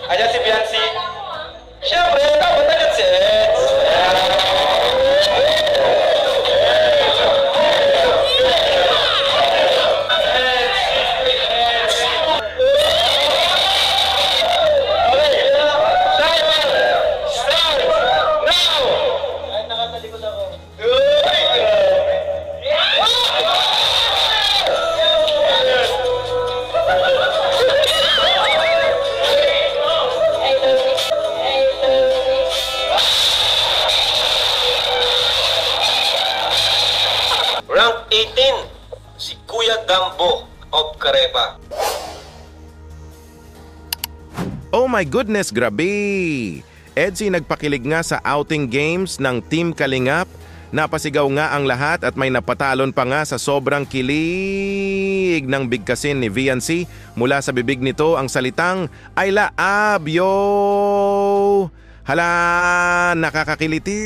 Ayan si Biancy. Siyempre, dapat agad si Eds. Rank 18, si Kuya Dambo of Carepa. Oh my goodness, grabe! Edsy nagpakilig nga sa outing games ng Team Kalingap. Napasigaw nga ang lahat at may napatalon pa nga sa sobrang kilig ng bigkasin ni VNC. Mula sa bibig nito ang salitang I love you! Hala, nakakakiliti!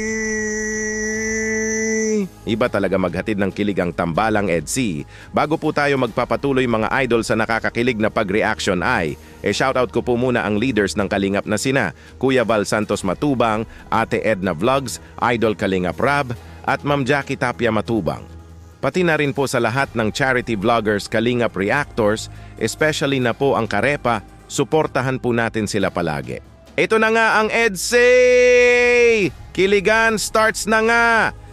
Iba talaga maghatid ng kilig ang tambalang Edsy. Bago po tayo magpapatuloy mga idol sa nakakakilig na pag-reaction ay, shoutout ko po muna ang leaders ng Kalingap na sina Kuya Val Santos Matubang, Ate Edna Vlogs, Idol Kalingap Rab, at Ma'am Jackie Tapia Matubang. Pati na rin po sa lahat ng charity vloggers Kalingap Reactors, especially na po ang Carepa, suportahan po natin sila palagi. Ito na nga ang Edsy! Kiligan starts na nga!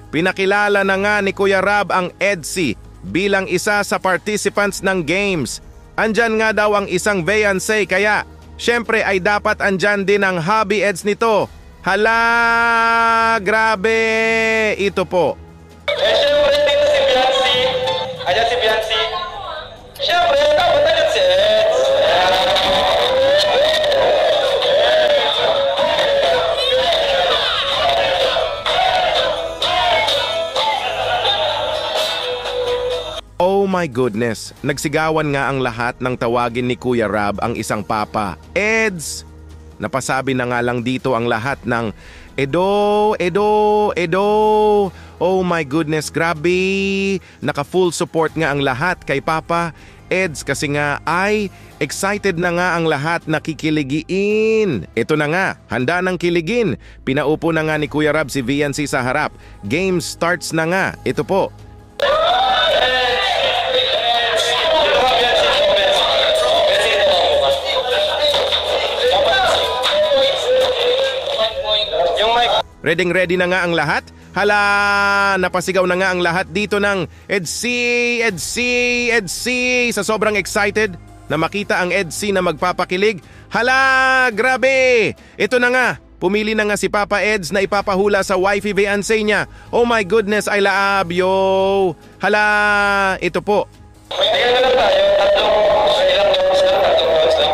Pinakilala na nga ni Kuya Rab ang Edsy bilang isa sa participants ng games. Andyan nga daw ang isang Veyansay kaya syempre ay dapat andyan din ang hobby Eds nito. Hala, grabe! Ito po. Siyempre dito si Biancy. Ayan si Biancy. Siyempre, dapat agad si Eds. Oh my goodness, nagsigawan nga ang lahat ng tawagin ni Kuya Rab ang isang papa. Eds! Napasabi na nga lang dito ang lahat ng Edo, Edo, Edo. Oh my goodness, grabe. Naka-full support nga ang lahat kay Papa Eds kasi nga ay excited na nga ang lahat na kikiligiin. Ito na nga, handa ng kiligin. Pinaupo na nga ni Kuya Rab si VNC sa harap. Game starts na nga. Ito po. Ready na nga ang lahat? Hala, napasigaw na nga ang lahat dito ng Edsy, Edsy, Edsy. Sa sobrang excited na makita ang Edsy na magpapakilig. Hala, grabe! Ito na nga, pumili na nga si Papa Eds na ipapahula sa wifey Veyansay niya. Oh my goodness, I love you! Hala, ito po. Ayan na lang tayo, tatlong ilang rounds lang, tatlong rounds lang.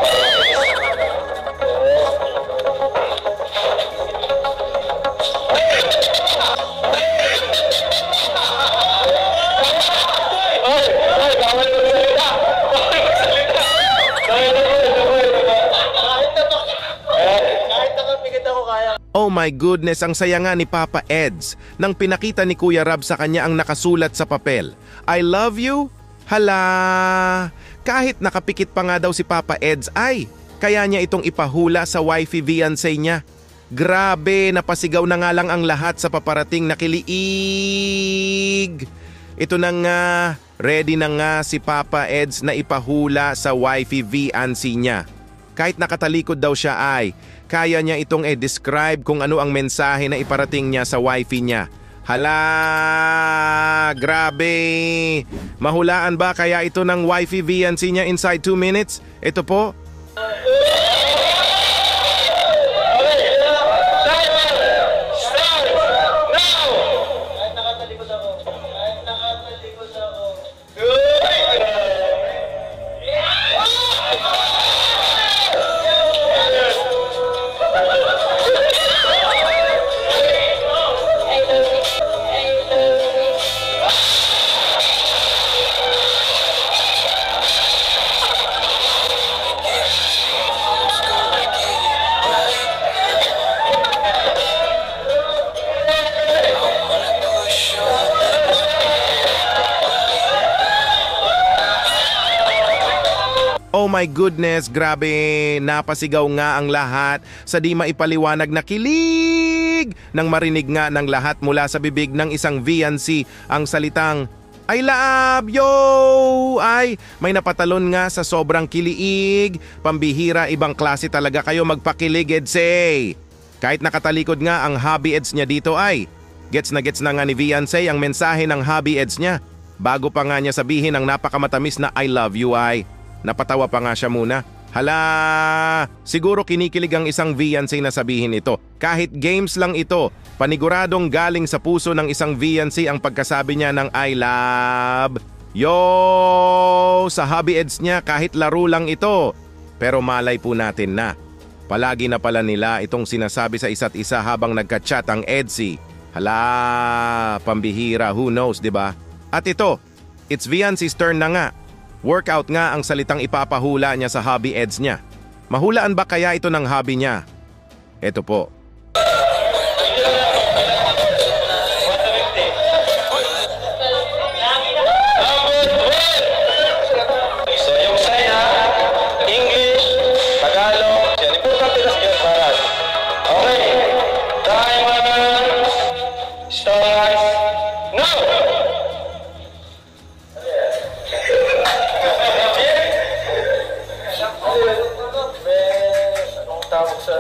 Oh my goodness, ang saya nga ni Papa Eds nang pinakita ni Kuya Rab sa kanya ang nakasulat sa papel. I love you? Hala! Kahit nakapikit pa nga daw si Papa Eds ay kaya niya itong ipahula sa wifey Veyansay niya. Grabe, napasigaw na nga lang ang lahat sa paparating na kiliig. Ito na nga, ready na nga si Papa Eds na ipahula sa wifey Veyansay niya. Kahit nakatalikod daw siya ay kaya niya itong describe kung ano ang mensahe na iparating niya sa wifey niya. Hala, grabe! Mahulaan ba kaya ito ng wifey Veyansay niya inside 2 minutes? Ito po. Oh my goodness, grabe, napasigaw nga ang lahat sa di maipaliwanag na kilig nang marinig nga ng lahat mula sa bibig ng isang VNC ang salitang I love you! Ay, may napatalon nga sa sobrang kiliig. Pambihira, ibang klase talaga kayo magpakilig, Edsay. Kahit nakatalikod nga ang hobby eds niya dito ay, gets na nga ni Viancé ang mensahe ng hobby eds niya. Bago pa nga niya sabihin ang napakamatamis na I love you ay, napatawa pa nga siya muna. Hala, siguro kinikilig ang isang Viancé na sabihin ito. Kahit games lang ito, paniguradong galing sa puso ng isang Viancé ang pagkasabi niya ng I love yo sa hobby eds niya kahit laro lang ito. Pero malay po natin na, palagi na pala nila itong sinasabi sa isa't isa habang nagka-chat ang Edsy. Hala, pambihira, who knows, diba? At ito, it's Viancé's turn na nga. Workout nga ang salitang ipapahula niya sa hobby eds niya. Mahulaan ba kaya ito ng hobby niya? Ito po. So yung saya, English, Tagalog, yan. Importante na siya para. Okay. Timer starts now! Tawag sa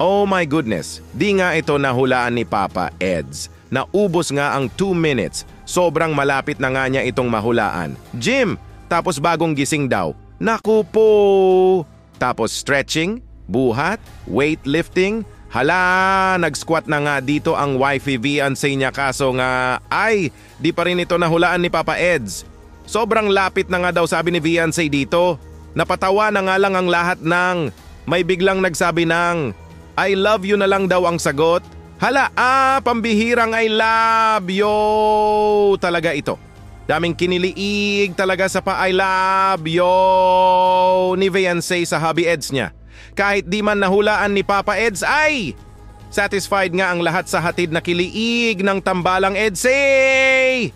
Oh my goodness, di nga ito nahulaan ni Papa Eds. Naubos nga ang 2 minutes. Sobrang malapit na nga niya itong mahulaan. Gym, tapos bagong gising daw. Naku po! Tapos stretching, buhat, weightlifting. Hala, nag-squat na nga dito ang wifey Viancé niya kaso nga, ay, di pa rin ito nahulaan ni Papa Eds. Sobrang lapit na nga daw sabi ni Viancé dito. Napatawa na nga lang ang lahat ng, may biglang nagsabi ng, I love you na lang daw ang sagot. Hala, pambihirang I love you talaga ito. Daming kiniliig talaga sa pa I love you ni Viancé sa hobby eds niya. Kahit di man nahulaan ni Papa Eds ay satisfied nga ang lahat sa hatid na kiliig ng tambalang Edsy.